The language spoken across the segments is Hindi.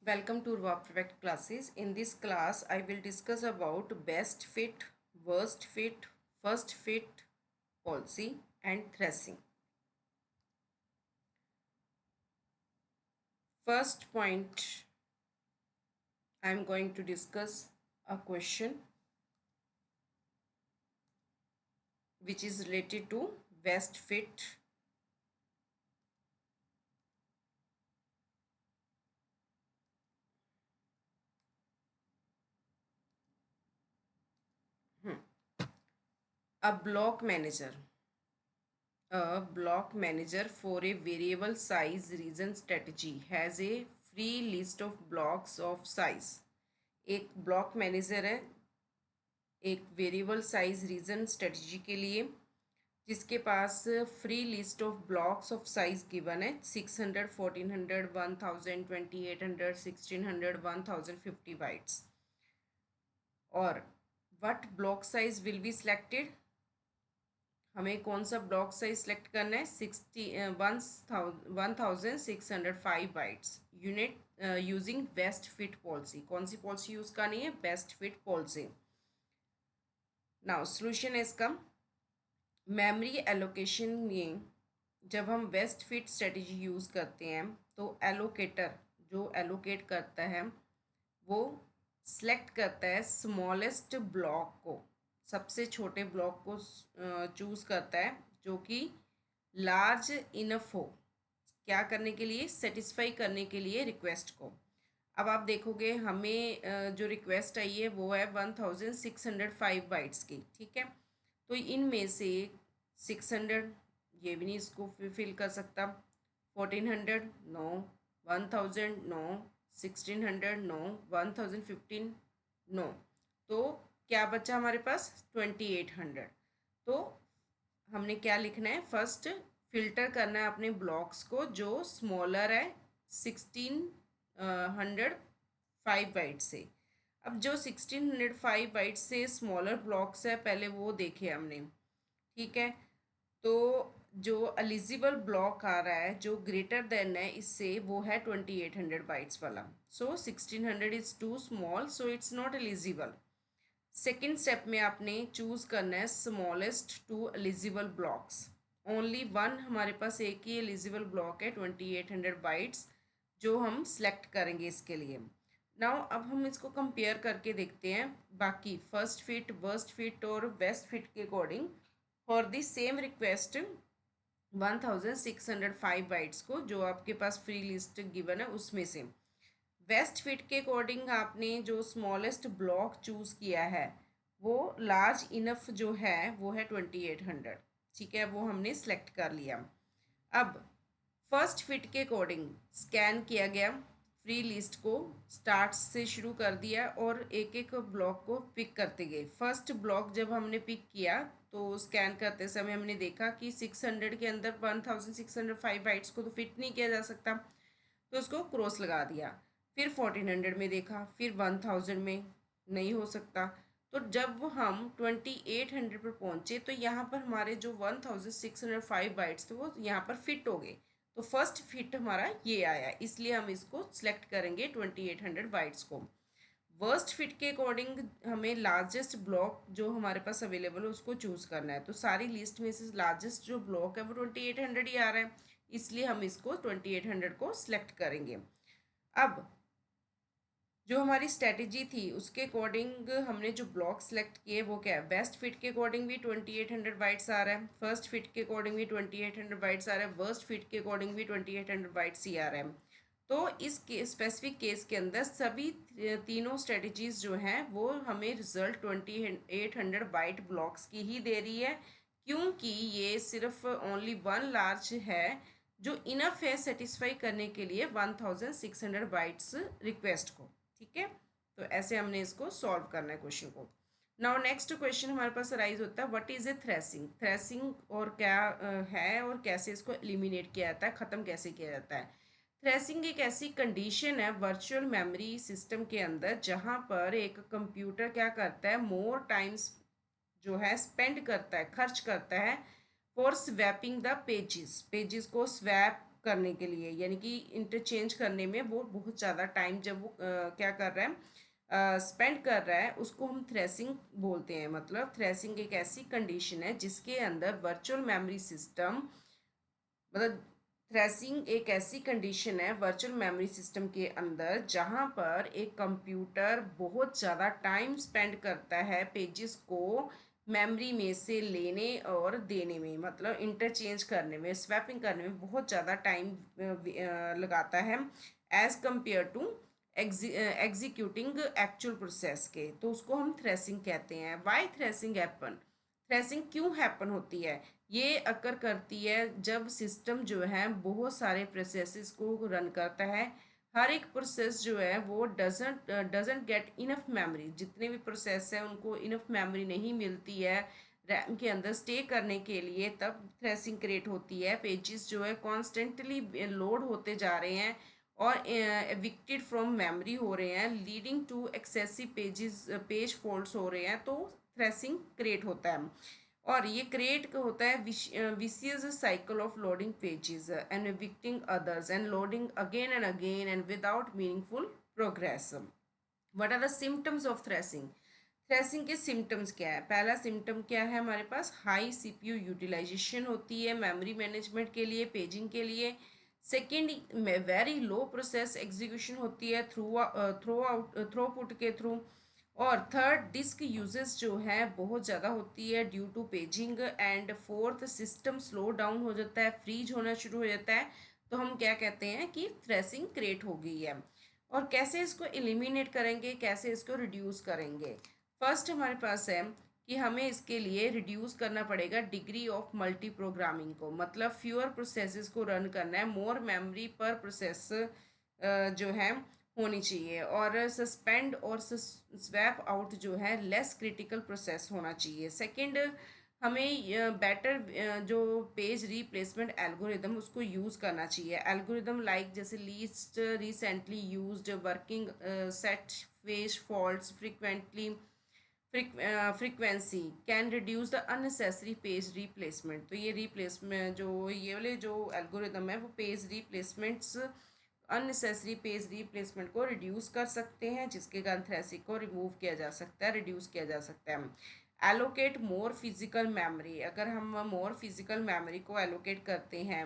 Welcome to Raw Perfect classes. In this class, I will discuss about best fit, worst fit, first fit policy and thrashing. First point, I am going to discuss a question which is related to best fit. A block manager. A block manager for a variable size region strategy has a free list of blocks of size. एक ब्लॉक मैनेजर है एक वेरिएबल साइज रीजन स्ट्रेटजी के लिए जिसके पास free list of blocks of size given है 600 1400 1000 2800 1600 1050 बाइट्स और what block size will be selected हमें कौन सा ब्लॉक साइज सेलेक्ट करना है 1605 bytes unit using best fit policy कौन सी पॉलिसी यूज़ करनी है best fit policy now solution है इसका मेमोरी एलोकेशन में जब हम बेस्ट फिट स्ट्रेटजी यूज़ करते हैं तो एलोकेटर जो एलोकेट करता है वो सिलेक्ट करता है स्मॉलेस्ट ब्लॉक को सबसे छोटे ब्लॉक को चूज़ करता है जो कि लार्ज इनफ हो क्या करने के लिए सेटिस्फाई करने के लिए रिक्वेस्ट को अब आप देखोगे हमें जो रिक्वेस्ट आई है वो है 1605 बाइट्स की ठीक है तो इनमें से 600 ये भी नहीं इसको फिल कर सकता 1400 नो 1000 नो 1600 नो 1015 नो तो क्या बचा हमारे पास 2800 तो हमने क्या लिखना है फर्स्ट फिल्टर करना है अपने ब्लॉक्स को जो स्मॉलर है 1605 बाइट से अब जो 1605 बाइट से स्मॉलर ब्लॉक्स है पहले वो देखे हमने ठीक है तो जो एलिजिबल ब्लॉक आ रहा है जो ग्रेटर देन है इससे वो है 2800 बाइट्स वाला so 1600 is too small so it's not eligible second step में आपने चूज़ करना है smallest two eligible blocks only one हमारे पास एक ही एलिजिबल ब्लॉक है 2800 बाइट्स जो हम सेलेक्ट करेंगे इसके लिए नाउ अब हम इसको कंपेयर करके देखते हैं बाकी फर्स्ट फिट वर्स्ट फिट और बेस्ट फिट के according for the same request 1605 bytes को जो आपके पास फ्री लिस्ट गिवन है उसमें से वेस्ट फिट के अकॉर्डिंग आपने जो स्मॉलेस्ट ब्लॉक चूज़ किया है वो लार्ज इनफ जो है वो है 2800 ठीक है वो हमने सेलेक्ट कर लिया अब फर्स्ट फिट के अकॉर्डिंग स्कैन किया गया फ्री लिस्ट को स्टार्ट से शुरू कर दिया और एक एक ब्लॉक को पिक करते गए फर्स्ट ब्लॉक जब हमने पिक किया तो स्कैन करते समय हमने देखा कि 600 के अंदर 1605 बाइट्स को तो फिट नहीं किया जा सकता तो उसको क्रॉस लगा दिया फिर 1400 में देखा फिर 1000 में नहीं हो सकता तो जब हम 2800 पर पहुंचे तो यहाँ पर हमारे जो 1605 बाइट्स थे वो यहाँ पर फिट हो गए तो फर्स्ट फिट हमारा ये आया इसलिए हम इसको सिलेक्ट करेंगे 2800 बाइट्स को वर्स्ट फिट के अकॉर्डिंग हमें लार्जेस्ट ब्लॉक जो हमारे पास अवेलेबल है उसको चूज़ करना है तो सारी लिस्ट में से लार्जेस्ट जो ब्लॉक है वो 2800 ही आ रहा है इसलिए हम इसको 2800 को सिलेक्ट करेंगे अब जो हमारी स्ट्रेटेजी थी उसके अकॉर्डिंग हमने जो ब्लॉक सेलेक्ट किए वो क्या है बेस्ट फिट के अकॉर्डिंग भी 2800 बाइट्स आ रहा है फर्स्ट फिट के अकॉर्डिंग भी 2800 बाइट्स आ रहा है वर्स्ट फिट के अकॉर्डिंग भी 2800 बाइट्स ही आ रहा है तो इस स्पेसिफिक केस के अंदर सभी तीनों स्ट्रेटजीज जो हैं वो हमें रिजल्ट 2800 बाइट ब्लॉक्स की ही दे रही है क्योंकि ये सिर्फ ओनली वन लार्ज है जो इनफ है सेटिस्फाई करने के लिए 1600 बाइट्स रिक्वेस्ट को ठीक है तो ऐसे हमने इसको सॉल्व करना है क्वेश्चन को नाउ नेक्स्ट क्वेश्चन हमारे पास राइज होता है what is a threshing threshing और क्या है और कैसे इसको एलिमिनेट किया जाता है ख़त्म कैसे किया जाता है थ्रेसिंग एक ऐसी कंडीशन है वर्चुअल मेमोरी सिस्टम के अंदर जहाँ पर एक कंप्यूटर क्या करता है मोर टाइम्स जो है स्पेंड करता है खर्च करता है for swapping the pages pages को स्वैप करने के लिए, यानी कि इंटरचेंज करने में वो बहुत ज़्यादा टाइम जब वो क्या कर रहा है, स्पेंड कर रहा है, उसको हम थ्रेसिंग बोलते हैं। मतलब थ्रेसिंग एक ऐसी कंडीशन है जिसके अंदर वर्चुअल मेमोरी सिस्टम, मतलब थ्रेसिंग एक ऐसी कंडीशन है वर्चुअल मेमोरी सिस्टम के अंदर जहाँ पर एक कंप्यूटर बहुत ज़्यादा टाइम स्पेंड करता है पेजेस को मेमोरी में से लेने और देने में, मतलब इंटरचेंज करने में, स्वैपिंग करने में बहुत ज़्यादा टाइम लगाता है as compare to executing actual process के। तो उसको हम थ्रेसिंग कहते हैं। वाई थ्रेसिंग हैपन, थ्रेसिंग क्यों हैपन होती है? ये अकर करती है जब सिस्टम जो है बहुत सारे प्रोसेसेस को रन करता है। हर एक प्रोसेस जो है वो डजंट गेट इनफ मेमोरी, जितने भी प्रोसेस है उनको इनफ मेमोरी नहीं मिलती है रैम के अंदर स्टे करने के लिए, तब थ्रेसिंग क्रिएट होती है। पेजेस जो है कॉन्स्टेंटली लोड होते जा रहे हैं और एविक्टेड फ्रॉम मेमोरी हो रहे हैं, leading to excessive page faults हो रहे हैं, तो थ्रेसिंग क्रिएट होता है। और ये क्रिएट होता है vicious cycle of loading pages and evicting others and loading again and without meaningful progress. What are the symptoms of thrashing? Thrashing के सिम्टम्स क्या है? पहला सिम्टम क्या है हमारे पास? हाई सीपीयू यूटिलाइजेशन होती है मेमोरी मैनेजमेंट के लिए, पेजिंग के लिए। Second, very low process execution होती है थ्रूपुट के थ्रू। और थर्ड, डिस्क यूजेस जो है बहुत ज़्यादा होती है due to paging. And fourth, system slow down हो जाता है, फ्रीज होना शुरू हो जाता है। तो हम क्या कहते हैं कि थ्रेसिंग क्रिएट हो गई है। और कैसे इसको एलिमिनेट करेंगे, कैसे इसको रिड्यूस करेंगे? फर्स्ट हमारे पास है कि हमें इसके लिए रिड्यूस करना पड़ेगा डिग्री ऑफ मल्टी प्रोग्रामिंग को, मतलब फ्यूअर प्रोसेसेस को रन करना है, मोर मेमोरी पर प्रोसेस जो है होनी चाहिए। और सस्पेंड और स्वैप आउट जो है लेस क्रिटिकल प्रोसेस होना चाहिए। सेकंड, हमें बेटर जो पेज रिप्लेसमेंट एल्गोरिदम उसको यूज़ करना चाहिए। एल्गोरिदम लाइक जैसे least recently used working set page faults frequency can reduce the unnecessary page replacement. तो ये रिप्लेसमेंट जो ये वाले जो एल्गोरिदम है वो page replacements, unnecessary page replacement को रिड्यूस कर सकते हैं, जिसके कारण थ्रेसिंग को रिमूव किया जा सकता है, रिड्यूस किया जा सकता है। एलोकेट मोर फिजिकल मेमोरी, अगर हम मोर फिजिकल मेमोरी को एलोकेट करते हैं,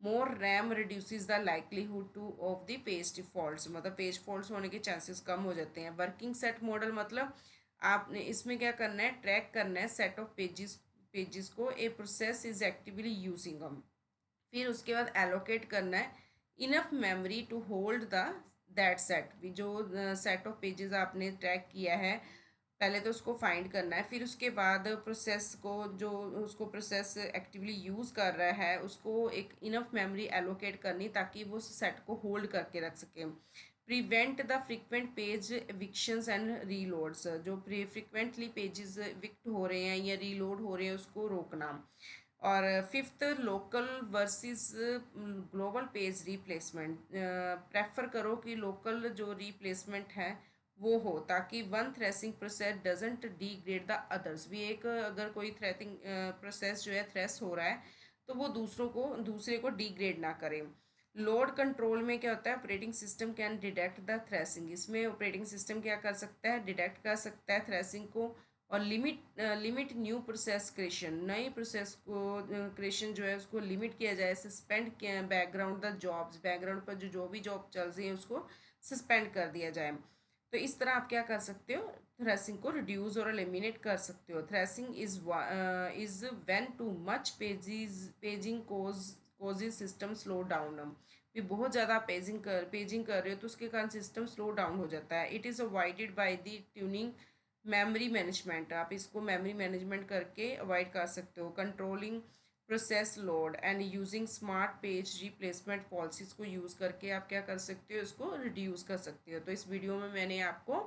more RAM reduces the likelihood to of the page defaults, मतलब पेज फॉल्ट्स होने के चांसेस कम हो जाते हैं। वर्किंग सेट मॉडल, मतलब आपने इसमें क्या करना है, ट्रैक करना है सेट ऑफ पेजेस को a process is actively using हम। फिर उसके बाद एलोकेट करना है enough memory to hold the that set, जो सेट ऑफ पेजेस आपने ट्रैक किया है पहले तो उसको फाइंड करना है। फिर उसके बाद प्रोसेस को, जो उसको प्रोसेस एक्टिवली यूज़ कर रहा है उसको एक इनफ मेमोरी एलोकेट करनी ताकि वो उस सेट को होल्ड करके रख सके। Prevent the frequent page evictions and reloads, जो फ्रिक्वेंटली पेजेस एविक्ट हो रहे हैं या रीलोड हो रहे हैं उसको रोकना। और fifth, local versus global page replacement, prefer करो कि लोकल जो रिप्लेसमेंट है वो हो ताकि one threshing process doesn't degrade the others. भी एक अगर कोई थ्रेसिंग प्रोसेस जो है थ्रेस हो रहा है तो वो दूसरे को डिग्रेड ना करे। लोड कंट्रोल में क्या होता है, operating system can detect the threshing, इसमें ऑपरेटिंग सिस्टम क्या कर सकता है, डिटेक्ट कर सकता है थ्रेसिंग को। और लिमिट न्यू प्रोसेस क्रिएशन, नई प्रोसेस को क्रिएशन जो है उसको लिमिट किया जाए। सस्पेंड किया बैकग्राउंड द जॉब्स, बैकग्राउंड पर जो भी जॉब चल रही है उसको सस्पेंड कर दिया जाए। तो इस तरह आप क्या कर सकते हो, थ्रेसिंग को रिड्यूस और एलिमिनेट कर सकते हो। Threshing is when too much paging causes system slow down, भी बहुत ज़्यादा पेजिंग कर रहे हो तो उसके कारण सिस्टम स्लो डाउन हो जाता है। It is avoided by the tuning memory management, आप इसको मेमोरी मैनेजमेंट करके अवॉइड कर सकते हो। Controlling process load and using smart page replacement policies को यूज़ करके आप क्या कर सकते हो, इसको रिड्यूस कर सकते हो। तो इस वीडियो में मैंने आपको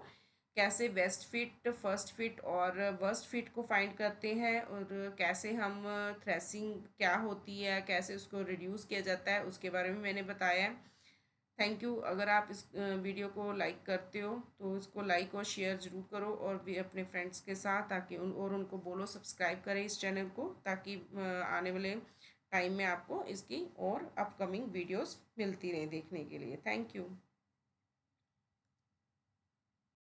कैसे बेस्ट फिट, फर्स्ट फिट और वर्स्ट फिट को फाइंड करते हैं और कैसे हम थ्रेसिंग क्या होती है, कैसे उसको रिड्यूस किया जाता है, उसके बारे में मैंने बताया है। Thank you. अगर आप इस वीडियो को लाइक करते हो तो इसको लाइक और शेयर ज़रूर करो और भी अपने फ्रेंड्स के साथ, ताकि उनको बोलो सब्सक्राइब करें इस चैनल को, ताकि आने वाले टाइम में आपको इसकी और अपकमिंग वीडियोस मिलती रहें देखने के लिए। Thank you.